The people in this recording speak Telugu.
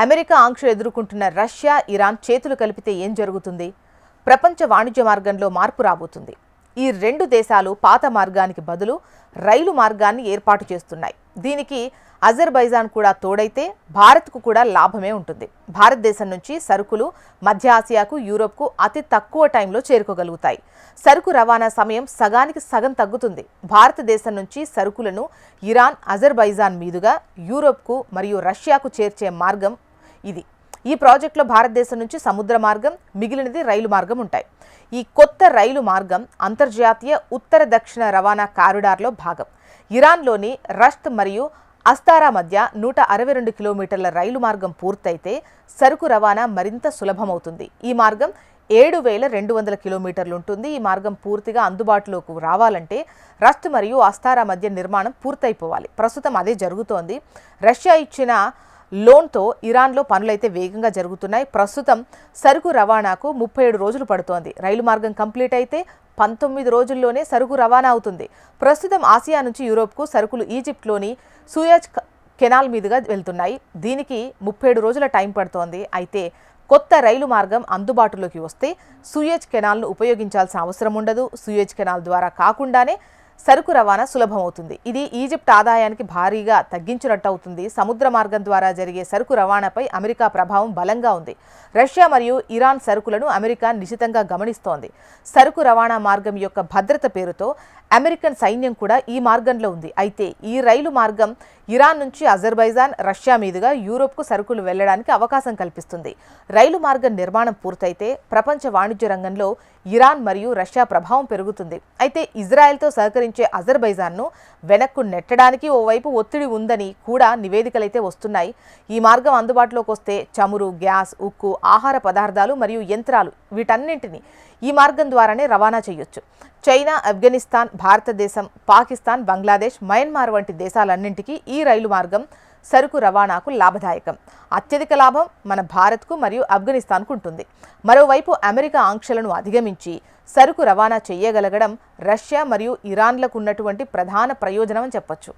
అమెరికా ఆంక్షలు ఎదుర్కొంటున్న రష్యా, ఇరాన్ చేతులు కలిపితే ఏం జరుగుతుంది? ప్రపంచ వాణిజ్య మార్గంలో మార్పు రాబోతుంది. ఈ రెండు దేశాలు పాత మార్గానికి బదులు రైలు మార్గాన్ని ఏర్పాటు చేస్తున్నాయి. దీనికి అజర్బైజాన్ కూడా తోడైతే భారత్కు కూడా లాభమే ఉంటుంది. భారతదేశం నుంచి సరుకులు మధ్య ఆసియాకు, యూరోప్కు అతి తక్కువ టైంలో చేరుకోగలుగుతాయి. సరుకు రవాణా సమయం సగానికి సగం తగ్గుతుంది. భారతదేశం నుంచి సరుకులను ఇరాన్, అజర్బైజాన్ మీదుగా యూరోప్కు మరియు రష్యాకు చేర్చే మార్గం ఇది. ఈ ప్రాజెక్టులో భారతదేశం నుంచి సముద్ర మార్గం, మిగిలినది రైలు మార్గం ఉంటాయి. ఈ కొత్త రైలు మార్గం అంతర్జాతీయ ఉత్తర దక్షిణ రవాణా కారిడార్లో భాగం. ఇరాన్లోని రష్త్ మరియు అస్తారా మధ్య 162 కిలోమీటర్ల రైలు మార్గం పూర్తయితే సరుకు రవాణా మరింత సులభమవుతుంది. ఈ మార్గం 7,200 కిలోమీటర్లు ఉంటుంది. ఈ మార్గం పూర్తిగా అందుబాటులోకి రావాలంటే రష్త్ మరియు అస్తారా మధ్య నిర్మాణం పూర్తయిపోవాలి. ప్రస్తుతం అదే జరుగుతోంది. రష్యా ఇచ్చిన లోన్తో ఇరాన్లో పనులైతే వేగంగా జరుగుతున్నాయి. ప్రస్తుతం సరుకు రవాణాకు 37 రోజులు పడుతోంది. రైలు మార్గం కంప్లీట్ అయితే 19 రోజుల్లోనే సరుకు రవాణా అవుతుంది. ప్రస్తుతం ఆసియా నుంచి యూరోప్కు సరుకులు ఈజిప్ట్లోని సూయజ్ కెనాల్ మీదుగా వెళ్తున్నాయి. దీనికి 37 రోజుల టైం పడుతోంది. అయితే కొత్త రైలు మార్గం అందుబాటులోకి వస్తే సూయజ్ కెనాల్ను ఉపయోగించాల్సిన అవసరం ఉండదు. సూయజ్ కెనాల్ ద్వారా కాకుండానే సరుకు రవాణా సులభమవుతుంది. ఇది ఈజిప్ట్ ఆదాయానికి భారీగా తగ్గించినట్టు అవుతుంది. సముద్ర మార్గం ద్వారా జరిగే సరుకు రవాణాపై అమెరికా ప్రభావం బలంగా ఉంది. రష్యా మరియు ఇరాన్ సరుకులను అమెరికా నిశితంగా గమనిస్తోంది. సరుకు రవాణా మార్గం యొక్క భద్రత పేరుతో అమెరికన్ సైన్యం కూడా ఈ మార్గంలో ఉంది. అయితే ఈ రైలు మార్గం ఇరాన్ నుంచి అజర్బైజాన్, రష్యా మీదుగా యూరోప్కు సరుకులు వెళ్లడానికి అవకాశం కల్పిస్తుంది. రైలు మార్గం నిర్మాణం పూర్తయితే ప్రపంచ వాణిజ్య రంగంలో ఇరాన్ మరియు రష్యా ప్రభావం పెరుగుతుంది. అయితే ఇజ్రాయెల్తో సహకరించే అజర్బైజాన్ను వెనక్కు నెట్టడానికి ఓవైపు ఒత్తిడి ఉందని కూడా నివేదికలైతే వస్తున్నాయి. ఈ మార్గం అందుబాటులోకి వస్తే చమురు, గ్యాస్, ఉక్కు, ఆహార పదార్థాలు మరియు యంత్రాలు వీటన్నింటినీ ఈ మార్గం ద్వారానే రవాణా చేయొచ్చు. చైనా, ఆఫ్ఘనిస్తాన్, భారతదేశం, పాకిస్తాన్, బంగ్లాదేశ్, మయన్మార్ వంటి దేశాలన్నింటికీ ఈ రైలు మార్గం సరుకు రవాణాకు లాభదాయకం. అత్యధిక లాభం మన భారత్కు మరియు ఆఫ్ఘనిస్తాన్కు ఉంటుంది. మరోవైపు అమెరికా ఆంక్షలను అధిగమించి సరుకు రవాణా చేయగలగడం రష్యా మరియు ఇరాన్లకు ఉన్నటువంటి ప్రధాన ప్రయోజనం అని చెప్పొచ్చు.